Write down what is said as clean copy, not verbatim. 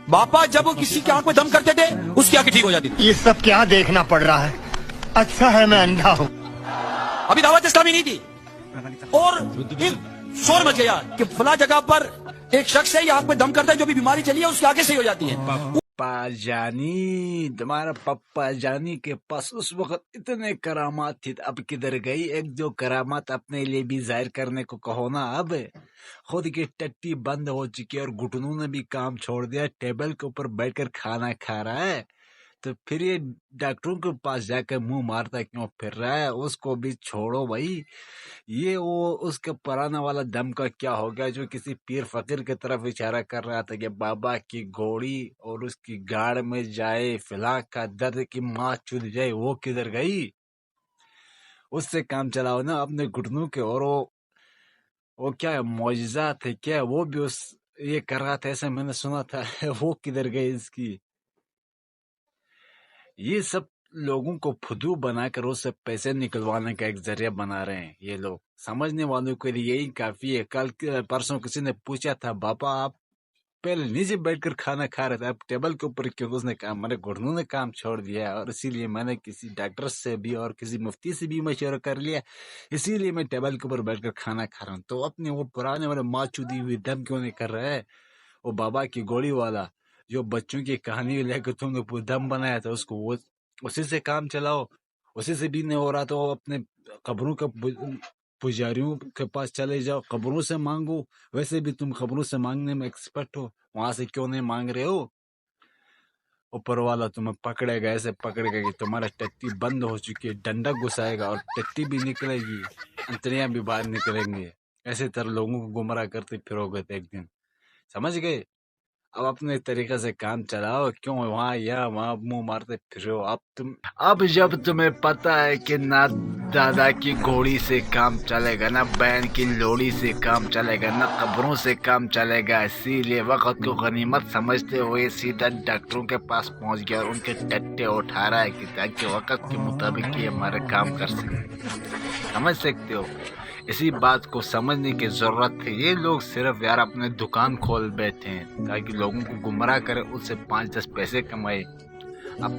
बापा जब वो किसी की आंख में दम करते थे उसकी आंखें ठीक हो जाती थी। ये सब क्या देखना पड़ रहा है? अच्छा है मैं अंधा हूँ। अभी दावत इस्लामी नहीं थी और एक शोर मच गया कि फला जगह पर एक शख्स है, ये आंख में दम करता है, जो भी बीमारी चली है उसकी आंखें सही हो जाती है। पप्पा जानी, तुम्हारा पप्पा जानी के पास उस वक्त इतने करामात थी, अब किधर गई? एक दो करामात अपने लिए भी जाहिर करने को कहो ना। अब खुद की टट्टी बंद हो चुकी है और घुटनों ने भी काम छोड़ दिया, टेबल के ऊपर बैठकर खाना खा रहा है, तो फिर ये डॉक्टरों के पास जाकर मुंह मारता क्यों फिर रहा है? उसको भी छोड़ो भाई। ये वो उसके पुराना वाला दम का क्या हो गया जो किसी पीर फकीर की तरफ इशारा कर रहा था कि बाबा की घोड़ी और उसकी गाड़ में जाए, फिला का दर्द की माँ चुद जाए, वो किधर गई? उससे काम चलाओ ना अपने घुटनों के। और वो क्या है, मौजज़ा थे क्या? वो भी उस ये कर रहा था, ऐसा मैंने सुना था। वो किधर गई इसकी? ये सब लोगों को फुदू बनाकर उससे पैसे निकलवाने का एक जरिया बना रहे हैं ये लोग। समझने वालों के लिए यही काफी है। कल परसों किसी ने पूछा था, बाबा आप पहले नीचे बैठकर खाना खा रहे थे, अब टेबल के ऊपर क्यों? उसने कहा मेरे घुटनों ने काम छोड़ दिया और इसीलिए मैंने किसी डॉक्टर से भी और किसी मुफ्ती से भी मशवरा कर लिया, इसीलिए मैं टेबल के ऊपर बैठकर खाना खा रहा हूँ। तो अपने वो पुराने वाले माँ चुदी हुई दम क्यों नहीं कर रहा है? वो बाबा की गोली वाला जो बच्चों की कहानी लेकर तुमने दम बनाया था, उसको वो उसी से काम चलाओ। उसी से भी नहीं हो रहा तो अपने कब्रों के पुजारियों के पास चले जाओ, कब्रों से मांगो। वैसे भी तुम कब्रों से मांगने में एक्सपर्ट हो, वहां से क्यों नहीं मांग रहे हो? ऊपर वाला तुम्हें पकड़ेगा, ऐसे पकड़ेगा कि तुम्हारा टट्टी बंद हो चुकी है, डंडा घुसाएगा और टट्टी भी निकलेगी, अंतड़ियां भी बाहर निकलेंगी। ऐसे तरह लोगों को गुमराह करते फिरोगे एक दिन। समझ गए? अब अपने तरीके से काम चलाओ, क्यों वहाँ या वहाँ मुंह मारते फिर हो? अब जब तुम्हें पता है कि ना दादा की घोड़ी से काम चलेगा, ना बहन की लोड़ी से काम चलेगा, ना कब्रों से काम चलेगा, इसीलिए वक्त को गनीमत समझते हुए सीधा डॉक्टरों के पास पहुंच गया और उनके टट्टे उठा रहा है कि ताकि वक्त के मुताबिक ही हमारे काम कर सके। समझ सकते हो? इसी बात को समझने की जरूरत है। ये लोग सिर्फ यार अपने दुकान खोल बैठे हैं ताकि लोगों को गुमराह करे, उससे 5-10 पैसे कमाए। अब